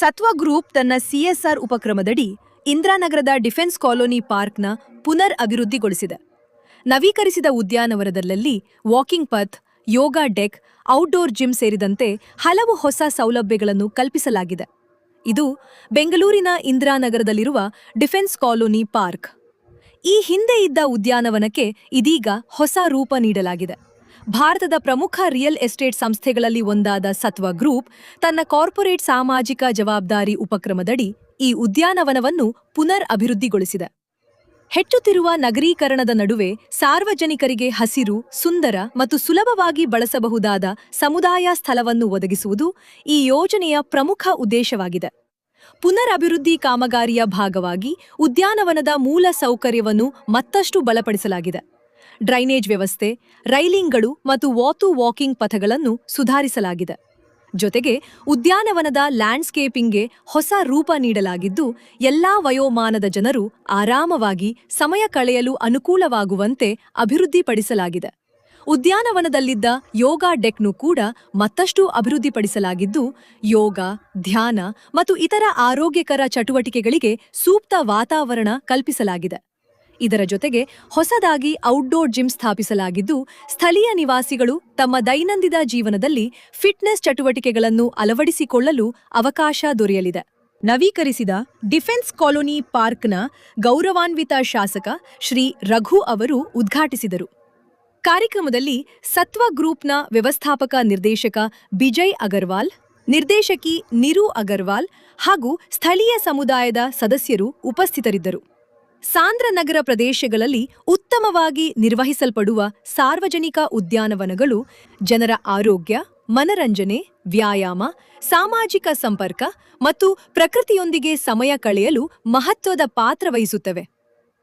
ಸತ್ವ ಗ್ರೂಪ್ ತನ್ನ CSR ಉಪಕ್ರಮದಡಿ ಇಂದಿರಾನಗರದ defence colony ಪಾರ್ಕ್ನ ಪುನರ್ ಅಭಿವೃದ್ಧಿಗೊಳಿಸಿದೆ. ನವೀಕರಿಸಿದ ಉದ್ಯಾನವನದಲ್ಲಿ ವಾಕಿಂಗ್ ಪಥ್, ಯೋಗ ಡೆಕ್, ಔಟ್ಡೋರ್ ಜಿಮ್ ಸೇರಿದಂತೆ ಹಲವು ಹೊಸ ಸೌಲಭ್ಯಗಳನ್ನು ಕಲ್ಪಿಸಲಾಗಿದೆ. ಇದು ಬೆಂಗಳೂರಿನ ಇಂದಿರಾನಗರದಲ್ಲಿರುವ ಡಿಫೆನ್ಸ್ ಕಾಲೋನಿ ಪಾರ್ಕ್. ಈ ಹಿಂದೆ ಇದ್ದ ಉದ್ಯಾನವನಕ್ಕೆ ಇದೀಗ ಹೊಸ ರೂಪ ನೀಡಲಾಗಿದೆ. ಭಾರತದ ಪ್ರಮುಖ ರಿಯಲ್ ಎಸ್ಟೇಟ್ ಸಂಸ್ಥೆಗಳಲ್ಲಿ ಒಂದಾದ ಸತ್ವ ಗ್ರೂಪ್ ತನ್ನ ಕಾರ್ಪೊರೇಟ್ ಸಾಮಾಜಿಕ ಜವಾಬ್ದಾರಿ ಉಪಕ್ರಮದಡಿ ಈ ಉದ್ಯಾನವನವನ್ನು ಪುನರ್ ಅಭಿವೃದ್ಧಿಗೊಳಿಸಿದೆ. ಹೆಚ್ಚುತ್ತಿರುವ ನಗರೀಕರಣದ ನಡುವೆ ಸಾರ್ವಜನಿಕರಿಗೆ ಹಸಿರು, ಸುಂದರ ಮತ್ತು ಸುಲಭವಾಗಿ ಬಳಸಬಹುದಾದ ಸಮುದಾಯ ಸ್ಥಳವನ್ನು ಒದಗಿಸುವುದು ಈ ಯೋಜನೆಯ ಪ್ರಮುಖ ಉದ್ದೇಶವಾಗಿದೆ. ಪುನರ್ ಅಭಿವೃದ್ಧಿ ಕಾಮಗಾರಿಯ ಭಾಗವಾಗಿ ಉದ್ಯಾನವನದ ಮೂಲ ಸೌಕರ್ಯವನ್ನು ಮತ್ತಷ್ಟು ಬಲಪಡಿಸಲಾಗಿದೆ. ಡ್ರೈನೇಜ್ ವ್ಯವಸ್ಥೆ, ರೈಲಿಂಗ್ಗಳು ಮತ್ತು ವಾಕಿಂಗ್ ಪಥಗಳನ್ನು ಸುಧಾರಿಸಲಾಗಿದೆ. ಜೊತೆಗೆ ಉದ್ಯಾನವನದ ಲ್ಯಾಂಡ್ಸ್ಕೇಪಿಂಗ್ಗೆ ಹೊಸ ರೂಪ ನೀಡಲಾಗಿದ್ದು, ಎಲ್ಲಾ ವಯೋಮಾನದ ಜನರು ಆರಾಮವಾಗಿ ಸಮಯ ಕಳೆಯಲು ಅನುಕೂಲವಾಗುವಂತೆ ಅಭಿವೃದ್ಧಿಪಡಿಸಲಾಗಿದೆ. ಉದ್ಯಾನವನದಲ್ಲಿದ್ದ ಯೋಗ ಡೆಕ್ನು ಕೂಡ ಮತ್ತಷ್ಟು ಅಭಿವೃದ್ಧಿಪಡಿಸಲಾಗಿದ್ದು, ಯೋಗ, ಧ್ಯಾನ ಮತ್ತು ಇತರ ಆರೋಗ್ಯಕರ ಚಟುವಟಿಕೆಗಳಿಗೆ ಸೂಕ್ತ ವಾತಾವರಣ ಕಲ್ಪಿಸಲಾಗಿದೆ. ಇದರ ಜೊತೆಗೆ ಹೊಸದಾಗಿ ಔಟ್ಡೋರ್ ಜಿಮ್ ಸ್ಥಾಪಿಸಲಾಗಿದ್ದು, ಸ್ಥಳೀಯ ನಿವಾಸಿಗಳು ತಮ್ಮ ದೈನಂದಿನ ಜೀವನದಲ್ಲಿ ಫಿಟ್ನೆಸ್ ಚಟುವಟಿಕೆಗಳನ್ನು ಅಳವಡಿಸಿಕೊಳ್ಳಲು ಅವಕಾಶ ದೊರೆಯಲಿದೆ. ನವೀಕರಿಸಿದ ಡಿಫೆನ್ಸ್ ಕಾಲೋನಿ ಪಾರ್ಕ್ನ ಗೌರವಾನ್ವಿತ ಶಾಸಕ ಶ್ರೀ ರಘು ಅವರು ಉದ್ಘಾಟಿಸಿದರು. ಕಾರ್ಯಕ್ರಮದಲ್ಲಿ ಸತ್ವ ಗ್ರೂಪ್ನ ವ್ಯವಸ್ಥಾಪಕ ನಿರ್ದೇಶಕ ಬಿಜಯ್ ಅಗರ್ವಾಲ್, ನಿರ್ದೇಶಕಿ ನಿರು ಅಗರ್ವಾಲ್ ಹಾಗೂ ಸ್ಥಳೀಯ ಸಮುದಾಯದ ಸದಸ್ಯರು ಉಪಸ್ಥಿತರಿದ್ದರು. ಸಾಂದ್ರ ನಗರ ಪ್ರದೇಶಗಳಲ್ಲಿ ಉತ್ತಮವಾಗಿ ನಿರ್ವಹಿಸಲ್ಪಡುವ ಸಾರ್ವಜನಿಕ ಉದ್ಯಾನವನಗಳು ಜನರ ಆರೋಗ್ಯ, ಮನರಂಜನೆ, ವ್ಯಾಯಾಮ, ಸಾಮಾಜಿಕ ಸಂಪರ್ಕ ಮತ್ತು ಪ್ರಕೃತಿಯೊಂದಿಗೆ ಸಮಯ ಕಳೆಯಲು ಮಹತ್ವದ ಪಾತ್ರ ವಹಿಸುತ್ತವೆ.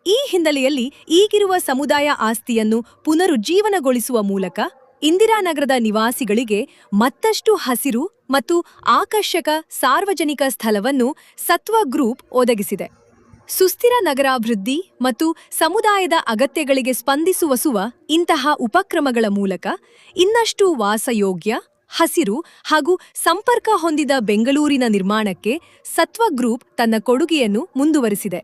ಈ ಹಿನ್ನೆಲೆಯಲ್ಲಿ ಈಗಿರುವ ಸಮುದಾಯ ಆಸ್ತಿಯನ್ನು ಪುನರುಜ್ಜೀವನಗೊಳಿಸುವ ಮೂಲಕ ಇಂದಿರಾನಗರದ ನಿವಾಸಿಗಳಿಗೆ ಮತ್ತಷ್ಟು ಹಸಿರು ಮತ್ತು ಆಕರ್ಷಕ ಸಾರ್ವಜನಿಕ ಸ್ಥಳವನ್ನು ಸತ್ವ ಗ್ರೂಪ್ ಒದಗಿಸಿದೆ. ಸುಸ್ಥಿರ ನಗರಾಭಿವೃದ್ಧಿ ಮತ್ತು ಸಮುದಾಯದ ಅಗತ್ಯಗಳಿಗೆ ಸ್ಪಂದಿಸುವ ಇಂತಹ ಉಪಕ್ರಮಗಳ ಮೂಲಕ ಇನ್ನಷ್ಟು ವಾಸಯೋಗ್ಯ, ಹಸಿರು ಹಾಗೂ ಸಂಪರ್ಕ ಹೊಂದಿದ ಬೆಂಗಳೂರಿನ ನಿರ್ಮಾಣಕ್ಕೆ ಸತ್ವ ಗ್ರೂಪ್ ತನ್ನ ಕೊಡುಗೆಯನ್ನು ಮುಂದುವರಿಸಿದೆ.